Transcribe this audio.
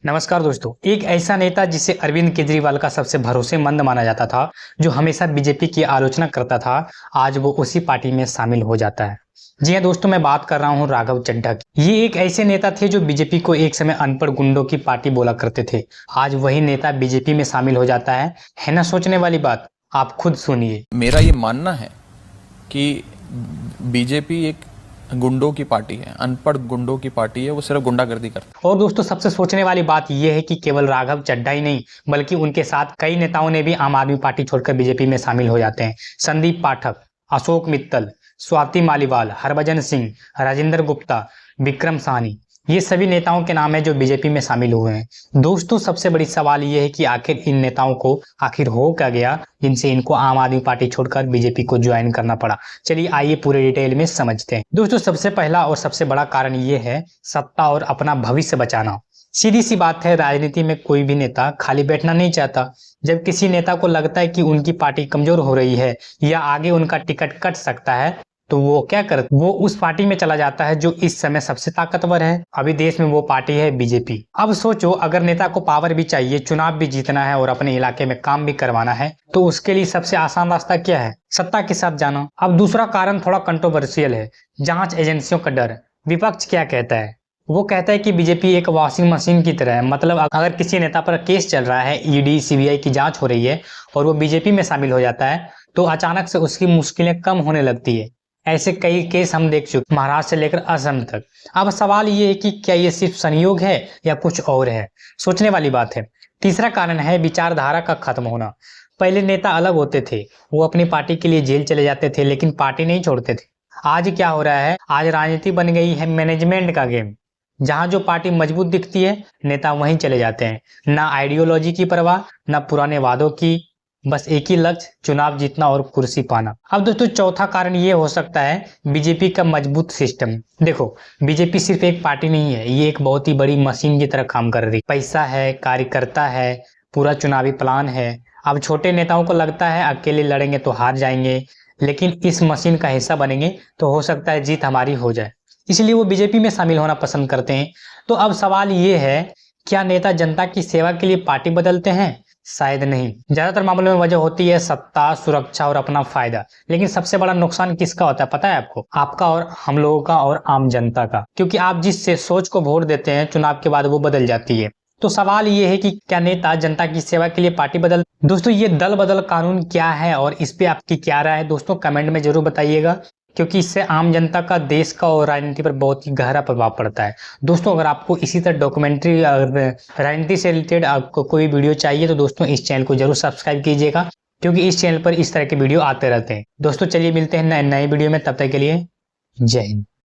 नमस्कार दोस्तों। एक ऐसा नेता जिसे अरविंद केजरीवाल का सबसे भरोसेमंद माना जाता था, जो हमेशा बीजेपी की आलोचना करता था, आज वो उसी पार्टी में शामिल हो जाता है। जी हाँ दोस्तों, मैं बात कर रहा हूँ राघव चड्ढा की। ये एक ऐसे नेता थे जो बीजेपी को एक समय अनपढ़ गुंडों की पार्टी बोला करते थे। आज वही नेता बीजेपी में शामिल हो जाता है ना सोचने वाली बात। आप खुद सुनिए। मेरा ये मानना है कि बीजेपी एक गुंडों की पार्टी है, अनपढ़ गुंडों की पार्टी है। वो सिर्फ गुंडागर्दी करती है। और दोस्तों, सबसे सोचने वाली बात यह है कि केवल राघव चड्ढा ही नहीं, बल्कि उनके साथ कई नेताओं ने भी आम आदमी पार्टी छोड़कर बीजेपी में शामिल हो जाते हैं। संदीप पाठक, अशोक मित्तल, स्वाति मालीवाल, हरभजन सिंह, राजेंद्र गुप्ता, विक्रम साहनी, ये सभी नेताओं के नाम है जो बीजेपी में शामिल हुए हैं। दोस्तों, सबसे बड़ी सवाल ये है कि आखिर इन नेताओं को आखिर हो क्या गया जिनसे इनको आम आदमी पार्टी छोड़कर बीजेपी को ज्वाइन करना पड़ा। चलिए आइए पूरे डिटेल में समझते हैं। दोस्तों, सबसे ये और सबसे बड़ा कारण ये है सत्ता और अपना भविष्य बचाना। सीधी सी बात है, राजनीति में कोई भी नेता खाली बैठना नहीं चाहता। जब किसी नेता को लगता है कि उनकी पार्टी कमजोर हो रही है या आगे उनका टिकट कट सकता है, तो वो क्या करता है, वो उस पार्टी में चला जाता है जो इस समय सबसे ताकतवर है। अभी देश में वो पार्टी है बीजेपी। अब सोचो, अगर नेता को पावर भी चाहिए, चुनाव भी जीतना है और अपने इलाके में काम भी करवाना है, तो उसके लिए सबसे आसान रास्ता क्या है? सत्ता के साथ जाना। अब दूसरा कारण थोड़ा कंट्रोवर्शियल है, जांच एजेंसियों का डर। विपक्ष क्या कहता है? वो कहता है कि बीजेपी एक वॉशिंग मशीन की तरह है। मतलब अगर किसी नेता पर केस चल रहा है, ईडी सीबीआई की जांच हो रही है और वो बीजेपी में शामिल हो जाता है, तो अचानक से उसकी मुश्किलें कम होने लगती है। ऐसे कई केस हम देख चुके, महाराष्ट्र से लेकर असम तक। अब सवाल ये है कि क्या ये सिर्फ संयोग है या कुछ और है? सोचने वाली बात है। तीसरा कारण है विचारधारा का खत्म होना। पहले नेता अलग होते थे, वो अपनी पार्टी के लिए जेल चले जाते थे, लेकिन पार्टी नहीं छोड़ते थे। आज क्या हो रहा है? आज राजनीति बन गई है मैनेजमेंट का गेम। जहां जो पार्टी मजबूत दिखती है, नेता वहीं चले जाते हैं। ना आइडियोलॉजी की परवाह, ना पुराने वादों की, बस एक ही लक्ष्य, चुनाव जीतना और कुर्सी पाना। अब दोस्तों, चौथा कारण ये हो सकता है बीजेपी का मजबूत सिस्टम। देखो, बीजेपी सिर्फ एक पार्टी नहीं है, ये एक बहुत ही बड़ी मशीन की तरह काम कर रही है। पैसा है, कार्यकर्ता है, पूरा चुनावी प्लान है। अब छोटे नेताओं को लगता है अकेले लड़ेंगे तो हार जाएंगे, लेकिन इस मशीन का हिस्सा बनेंगे तो हो सकता है जीत हमारी हो जाए। इसलिए वो बीजेपी में शामिल होना पसंद करते हैं। तो अब सवाल ये है, क्या नेता जनता की सेवा के लिए पार्टी बदलते हैं? शायद नहीं। ज्यादातर मामलों में वजह होती है सत्ता, सुरक्षा और अपना फायदा। लेकिन सबसे बड़ा नुकसान किसका होता है पता है आपको? आपका और हम लोगों का और आम जनता का। क्योंकि आप जिस सोच को वोट देते हैं, चुनाव के बाद वो बदल जाती है। तो सवाल ये है कि क्या नेता जनता की सेवा के लिए पार्टी बदल। दोस्तों, ये दल बदल कानून क्या है और इस पे आपकी क्या राय है? दोस्तों कमेंट में जरूर बताइएगा, क्योंकि इससे आम जनता का, देश का और राजनीति पर बहुत ही गहरा प्रभाव पड़ता है। दोस्तों, अगर आपको इसी तरह डॉक्यूमेंट्री राजनीति से रिलेटेड आपको कोई वीडियो चाहिए, तो दोस्तों इस चैनल को जरूर सब्सक्राइब कीजिएगा, क्योंकि इस चैनल पर इस तरह के वीडियो आते रहते हैं। दोस्तों चलिए मिलते हैं नए वीडियो में, तब तक के लिए जय हिंद।